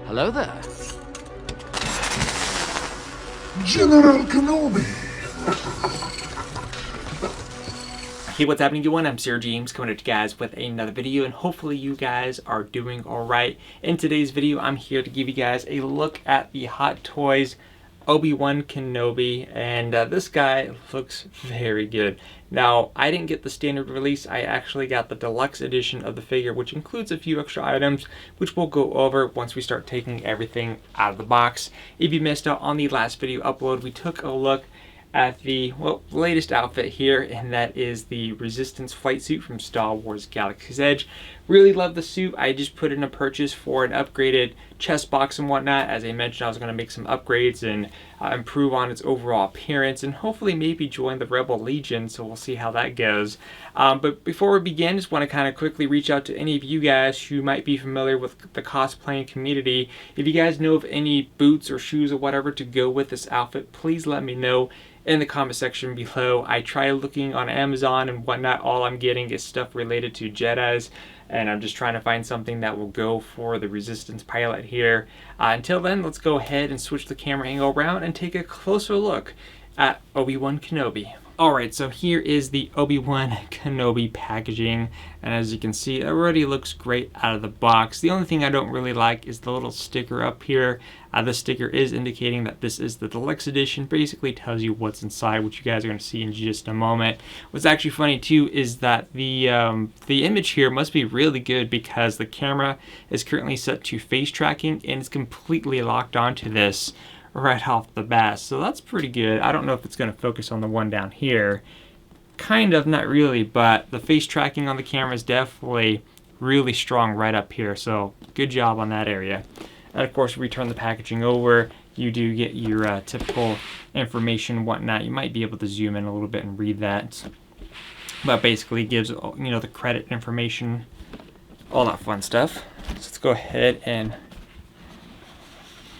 Hello there. General Kenobi. Hey, what's happening, everyone? I'm SirJames coming at you guys with another video, and hopefully you guys are doing alright. In today's video, I'm here to give you guys a look at the Hot Toys Obi-Wan Kenobi, and this guy looks very good. Now, I didn't get the standard release. I actually got the deluxe edition of the figure, which includes a few extra items, which we'll go over once we start taking everything out of the box. If you missed out on the last video upload, we took a look at the latest outfit here, and that is the Resistance flight suit from Star Wars Galaxy's Edge. Really love the suit. I just put in a purchase for an upgraded chest box and whatnot. As I mentioned, I was going to make some upgrades and improve on its overall appearance, and hopefully maybe join the Rebel Legion, so we'll see how that goes. But before we begin, just want to kind of quickly reach out to any of you guys who might be familiar with the cosplaying community. If you guys know of any boots or shoes or whatever to go with this outfit, please let me know in the comment section below. I try looking on Amazon and whatnot. All I'm getting is stuff related to Jedis, and I'm just trying to find something that will go for the Resistance pilot here. Until then, let's go ahead and switch the camera angle around and take a closer look at Obi-Wan Kenobi. Alright, so here is the Obi-Wan Kenobi packaging, and as you can see, it already looks great out of the box. The only thing I don't really like is the little sticker up here. The sticker is indicating that this is the deluxe edition. Basically tells you what's inside, which you guys are going to see in just a moment. What's actually funny too is that the image here must be really good, because the camera is currently set to face tracking and it's completely locked onto this right off the bat, so that's pretty good. I don't know if it's going to focus on the one down here. Kind of, not really, but the face tracking on the camera is definitely really strong right up here, so good job on that area. And of course, if we turn the packaging over, you do get your typical information and whatnot. You might be able to zoom in a little bit and read that, but basically gives, you know, the credit information, all that fun stuff. So let's go ahead and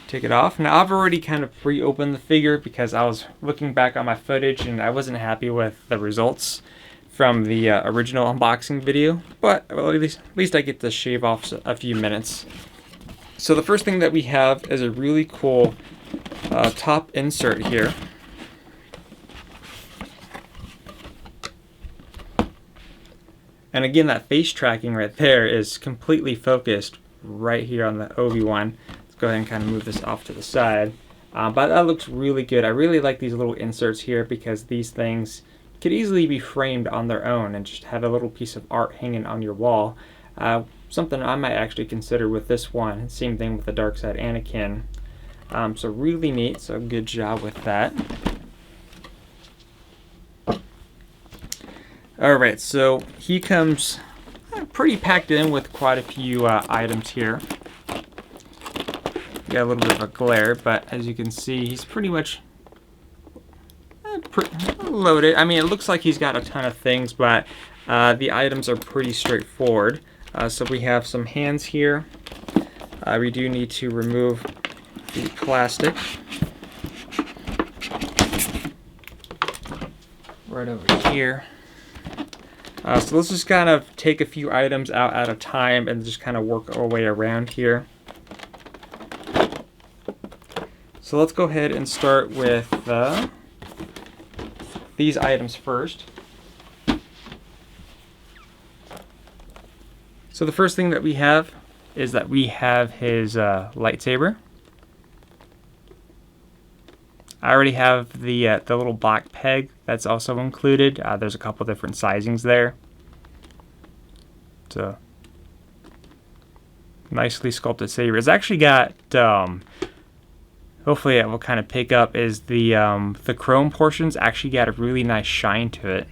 take it off. Now, I've already kind of pre-opened the figure because I was looking back on my footage and I wasn't happy with the results from the original unboxing video, but well, at least I get to shave off a few minutes. So the first thing that we have is a really cool top insert here. And again, that face tracking right there is completely focused right here on the Obi-Wan. Go ahead and kind of move this off to the side, but that looks really good. I really like these little inserts here because these things could easily be framed on their own and just have a little piece of art hanging on your wall. Something I might actually consider with this one. Same thing with the Dark Side Anakin. So really neat, so good job with that. Alright, so he comes pretty packed in with quite a few items here. Got a little bit of a glare, but as you can see, he's pretty much loaded. I mean, it looks like he's got a ton of things, but the items are pretty straightforward. So we have some hands here. We do need to remove the plastic. Right over here. So let's just kind of take a few items out at a time and just kind of work our way around here. So let's go ahead and start with these items first. So the first thing that we have is that we have his lightsaber. I already have the little black peg that's also included. There's a couple different sizings there. So nicely sculpted saber. It's actually got hopefully it will kind of pick up is the chrome portions actually got a really nice shine to it.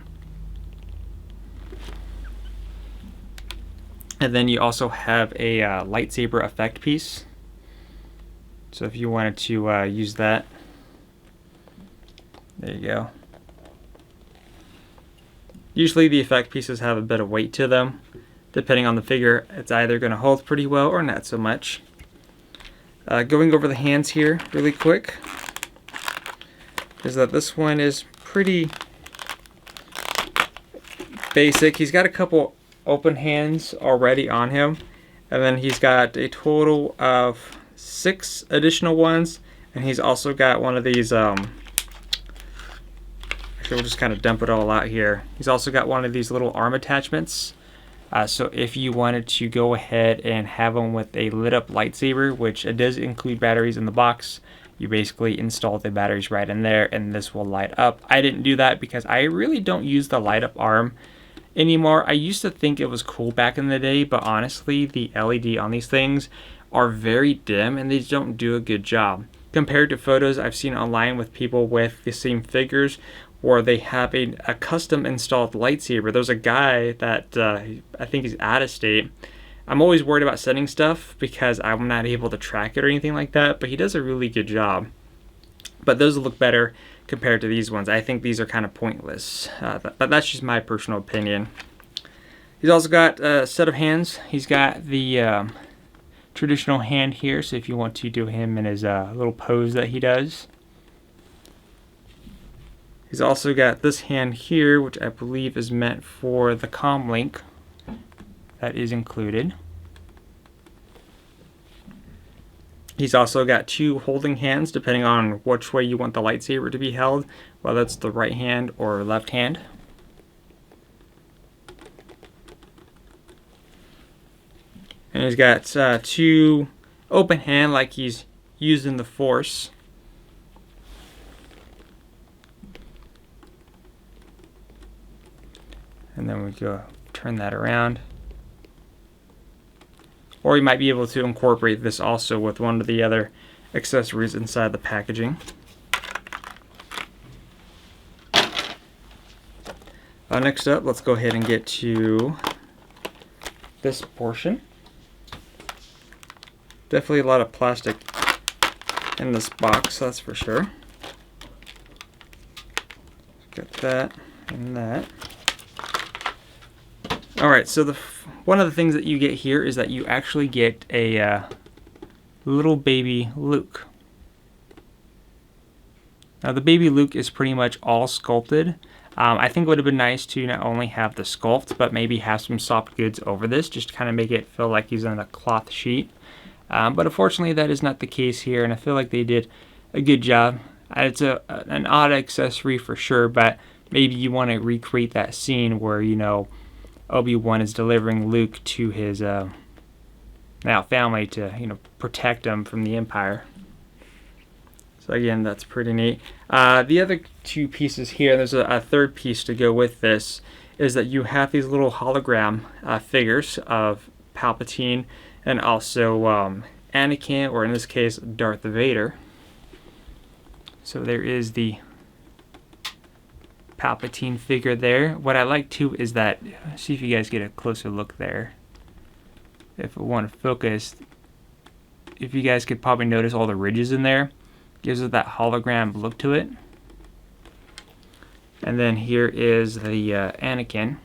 And then you also have a lightsaber effect piece. So if you wanted to use that, there you go. Usually the effect pieces have a bit of weight to them. Depending on the figure, it's either going to hold pretty well or not so much. Going over the hands here really quick is that this one is pretty basic. He's got a couple open hands already on him, and then he's got a total of 6 additional ones, and he's also got one of these actually we'll just kind of dump it all out here. He's also got one of these little arm attachments, so if you wanted to go ahead and have him with a lit up lightsaber, which it does include batteries in the box, you basically install the batteries right in there and this will light up. I didn't do that because I really don't use the light up arm anymore. I used to think it was cool back in the day, but honestly the LED on these things are very dim and they don't do a good job compared to photos I've seen online with people with the same figures where they have a custom installed lightsaber. There's a guy that I think he's out of state. I'm always worried about sending stuff because I'm not able to track it or anything like that, but he does a really good job. But those look better compared to these ones. I think these are kind of pointless, but that's just my personal opinion. He's also got a set of hands. He's got the traditional hand here, so if you want to do him in his little pose that he does. He's also got this hand here, which I believe is meant for the comm link that is included. He's also got 2 holding hands depending on which way you want the lightsaber to be held, whether it's the right hand or left hand. And he's got 2 open hand like he's using the Force. And then we go turn that around. Or you might be able to incorporate this also with one of the other accessories inside the packaging. Next up, let's go ahead and get to this portion. Definitely a lot of plastic in this box, that's for sure. Got that and that. Alright, so one of the things that you get here is that you actually get a little baby Luke. Now the baby Luke is pretty much all sculpted. I think it would have been nice to not only have the sculpt, but maybe have some soft goods over this, just to kind of make it feel like he's on a cloth sheet. But unfortunately that is not the case here, and I feel like they did a good job. It's an odd accessory for sure, but maybe you want to recreate that scene where, you know, Obi-Wan is delivering Luke to his now family to, you know, protect him from the Empire. So again, that's pretty neat. The other 2 pieces here, there's a third piece to go with this, is that you have these little hologram figures of Palpatine and also Anakin, or in this case, Darth Vader. So there is the Palpatine figure there. What I like too is that, see if you guys get a closer look there. If I want to focus, if you guys could probably notice all the ridges in there, gives it that hologram look to it. And then here is the Anakin.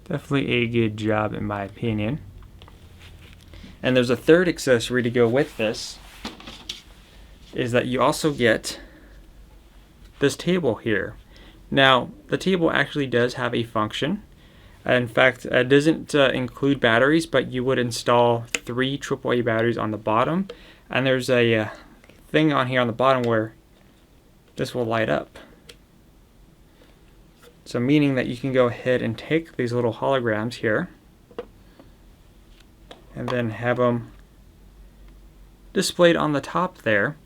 Definitely a good job in my opinion. And there's a third accessory to go with this, is that you also get this table here. Now, the table actually does have a function. In fact, it doesn't include batteries, but you would install 3 AAA batteries on the bottom. And there's a thing on here on the bottom where this will light up. So meaning that you can go ahead and take these little holograms here and then have them displayed on the top there.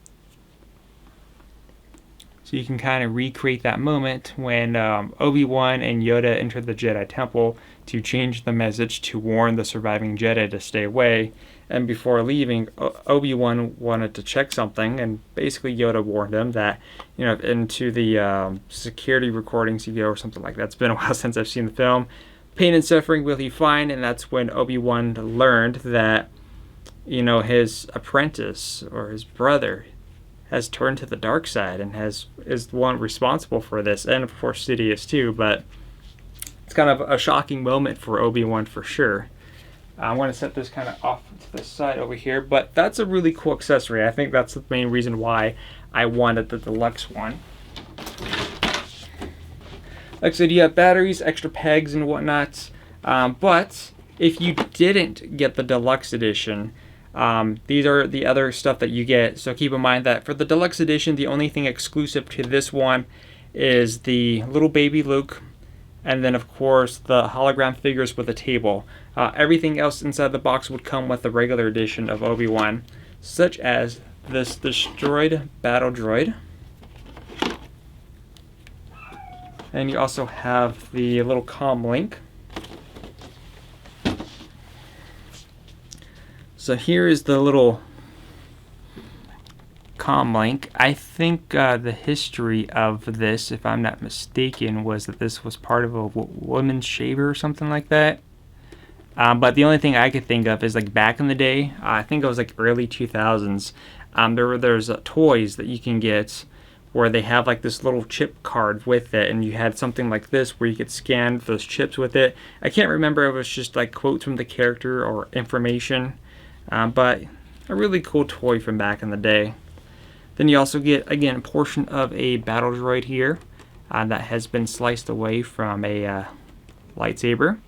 So you can kind of recreate that moment when Obi-Wan and Yoda entered the Jedi Temple to change the message to warn the surviving Jedi to stay away. And before leaving, Obi-Wan wanted to check something, and basically Yoda warned him that, you know, into the security recordings you go or something like that. It's been a while since I've seen the film. Pain and suffering will he find? And that's when Obi-Wan learned that, you know, his apprentice or his brother has turned to the dark side and is the one responsible for this, and of course Sidious too. But it's kind of a shocking moment for Obi-Wan for sure. I want to set this kind of off to the side over here, but that's a really cool accessory. I think that's the main reason why I wanted the deluxe one. Like I said, you have batteries, extra pegs and whatnot, but if you didn't get the deluxe edition, these are the other stuff that you get. So keep in mind that for the deluxe edition, the only thing exclusive to this one is the little baby Luke, and then of course the hologram figures with a table. Everything else inside the box would come with the regular edition of Obi-Wan, such as this destroyed battle droid. And you also have the little comm link. So here is the little comm link. I think the history of this, if I'm not mistaken, was that this was part of a women's shaver or something like that. But the only thing I could think of is like back in the day, I think it was like early 2000s, there's toys that you can get where they have like this little chip card with it, and you had something like this where you could scan those chips with it. I can't remember if it was just like quotes from the character or information, but a really cool toy from back in the day. Then you also get, again, a portion of a battle droid here that has been sliced away from a lightsaber.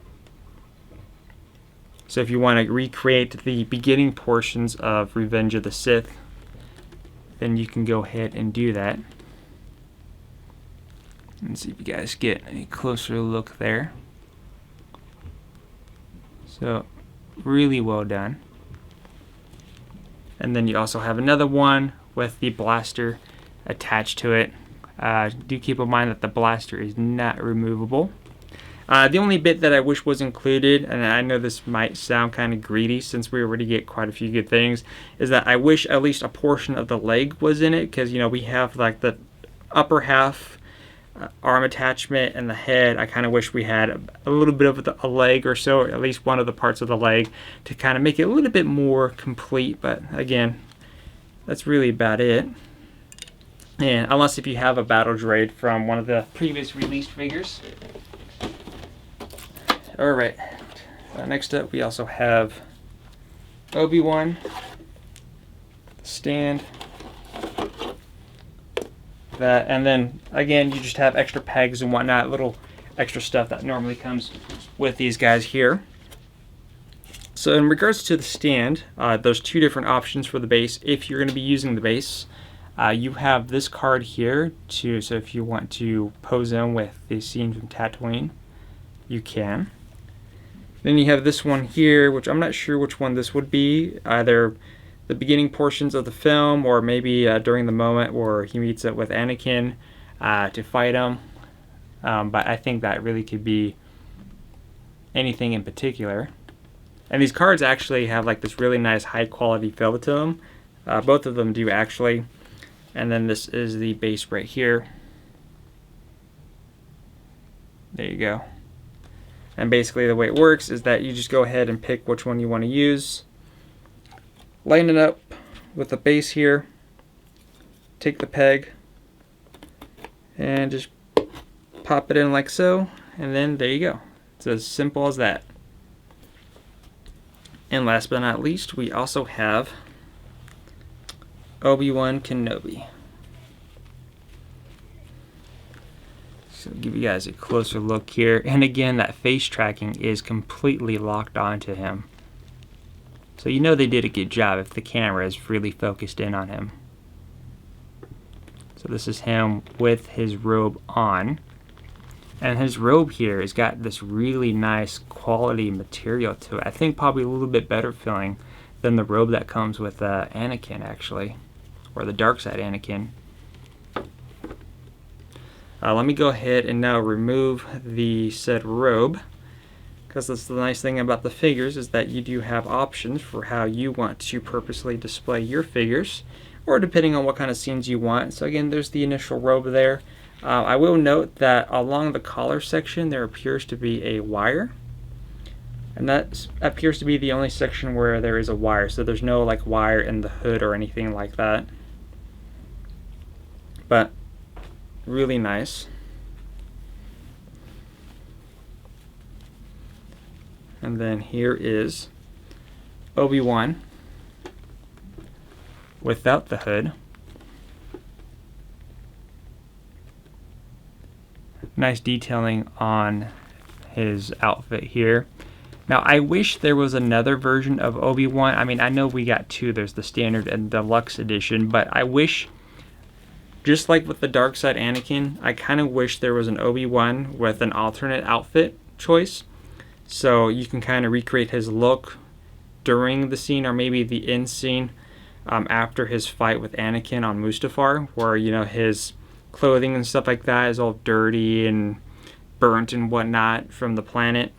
So if you want to recreate the beginning portions of Revenge of the Sith, then you can go ahead and do that. Let's see if you guys get a closer look there. So, really well done. And then you also have another one with the blaster attached to it. Do keep in mind that the blaster is not removable. The only bit that I wish was included, and I know this might sound kind of greedy since we already get quite a few good things, is that I wish at least a portion of the leg was in it, because, you know, we have like the upper half arm attachment and the head. I kind of wish we had a little bit of a leg or so, or at least one of the parts of the leg, to kind of make it a little bit more complete. But again, that's really about it. And unless if you have a battle droid from one of the previous released figures. Alright, next up we also have Obi-Wan, the stand, that, and then again you just have extra pegs and whatnot, little extra stuff that normally comes with these guys here. So in regards to the stand, there's two different options for the base. If you're going to be using the base, you have this card here too, so if you want to pose in with the scene from Tatooine, you can. Then you have this one here, which I'm not sure which one this would be, either the beginning portions of the film or maybe during the moment where he meets up with Anakin to fight him. But I think that really could be anything in particular. And these cards actually have like this really nice high quality feel to them. Both of them do actually. And then this is the base right here. There you go. And basically the way it works is that you just go ahead and pick which one you want to use. Line it up with the base here. Take the peg and just pop it in like so. And then there you go. It's as simple as that. And last but not least, we also have Obi-Wan Kenobi. So I'll give you guys a closer look here. And again, that face tracking is completely locked onto him. So you know they did a good job if the camera is really focused in on him. So this is him with his robe on. And his robe here has got this really nice quality material to it. I think probably a little bit better feeling than the robe that comes with Anakin actually. Or the dark side Anakin. Let me go ahead and now remove the said robe. Because that's the nice thing about the figures is that you do have options for how you want to purposely display your figures, or depending on what kind of scenes you want. So again, there's the initial robe there. I will note that along the collar section there appears to be a wire, and that appears to be the only section where there is a wire. So there's no like wire in the hood or anything like that. But really nice. And then here is Obi-Wan without the hood. Nice detailing on his outfit here. Now, I wish there was another version of Obi-Wan. I mean, I know we got two. There's the standard and deluxe edition, but I wish, just like with the dark side Anakin, I kind of wish there was an Obi-Wan with an alternate outfit choice. So you can kind of recreate his look during the scene, or maybe the end scene after his fight with Anakin on Mustafar, where, you know, his clothing and stuff like that is all dirty and burnt and whatnot from the planet.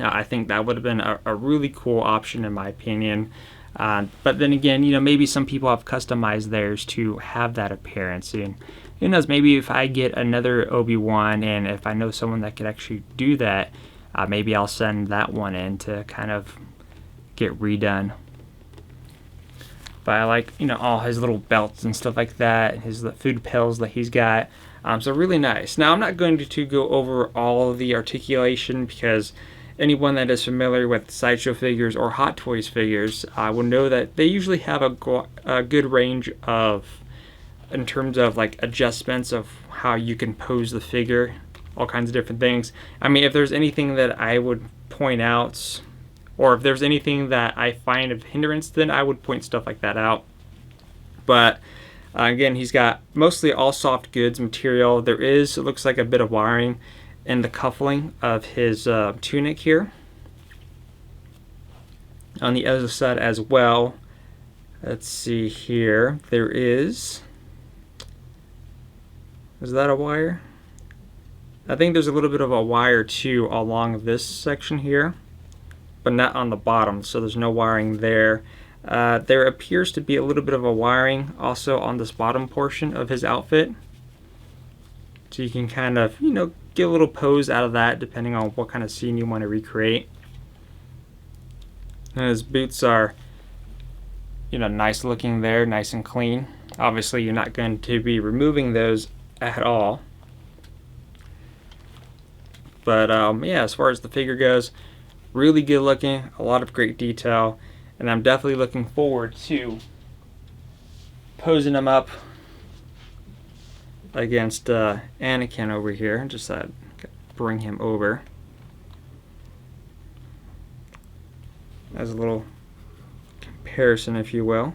I think that would have been a really cool option in my opinion. But then again, you know, maybe some people have customized theirs to have that appearance. And who knows, maybe if I get another Obi-Wan and if I know someone that could actually do that, maybe I'll send that one in to kind of get redone. But I like, you know, all his little belts and stuff like that, and his food pills that he's got. So really nice. Now, I'm not going to go over all of the articulation, because anyone that is familiar with Sideshow figures or Hot Toys figures will know that they usually have a good range of, in terms of like adjustments of how you can pose the figure, all kinds of different things. I mean, if there's anything that I would point out, or if there's anything that I find of hindrance, then I would point stuff like that out. But again, he's got mostly all soft goods material. There is, it looks like, a bit of wiring in the cuffling of his tunic here. On the other side as well, let's see here, there is that a wire? I think there's a little bit of a wire too along this section here, but not on the bottom, so there's no wiring there. There appears to be a little bit of a wiring also on this bottom portion of his outfit, so you can kind of, you know, get a little pose out of that depending on what kind of scene you want to recreate. And his boots are, you know, nice looking there, nice and clean. Obviously you're not going to be removing those at all. But yeah, as far as the figure goes, really good looking, a lot of great detail, and I'm definitely looking forward to posing him up against Anakin over here. Just bring him over as a little comparison, if you will.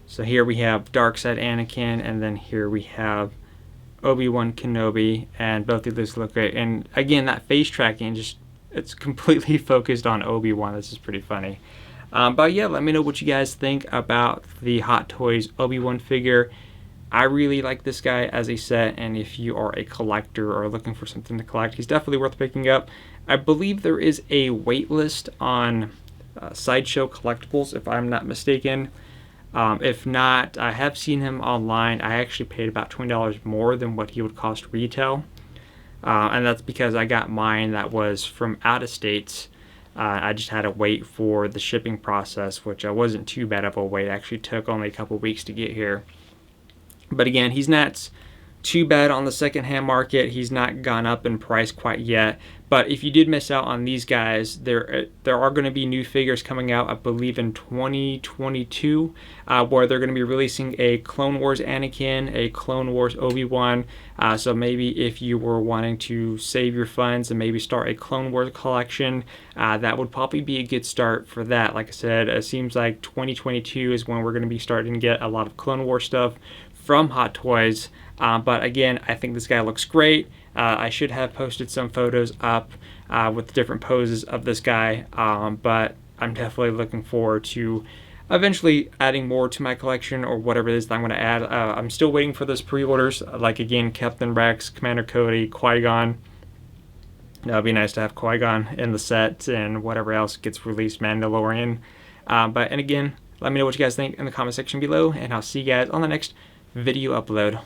So here we have dark side Anakin, and then here we have Obi-Wan Kenobi, and both of these look great. And again, that face tracking, just, it's completely focused on Obi-Wan. This is pretty funny. But yeah, let me know what you guys think about the Hot Toys Obi-Wan figure. I really like this guy as a set, and if you are a collector or looking for something to collect, he's definitely worth picking up. I believe there is a wait list on Sideshow Collectibles, if I'm not mistaken. If not, I have seen him online. I actually paid about $20 more than what he would cost retail. And that's because I got mine that was from out of states. I just had to wait for the shipping process, which wasn't too bad of a wait. It actually took only a couple weeks to get here. But again, he's not too bad on the secondhand market. He's not gone up in price quite yet. But if you did miss out on these guys, there are going to be new figures coming out, I believe in 2022, where they're going to be releasing a Clone Wars Anakin, a Clone Wars Obi-Wan. So maybe if you were wanting to save your funds and maybe start a Clone Wars collection, that would probably be a good start for that. Like I said, it seems like 2022 is when we're going to be starting to get a lot of Clone Wars stuff from Hot Toys. But again, I think this guy looks great. I should have posted some photos up with different poses of this guy, but I'm definitely looking forward to eventually adding more to my collection, or whatever it is that I'm going to add. I'm still waiting for those pre-orders, like again, Captain Rex, Commander Cody, Qui-Gon. It would be nice to have Qui-Gon in the set, and whatever else gets released, Mandalorian. And again, let me know what you guys think in the comment section below, and I'll see you guys on the next video upload.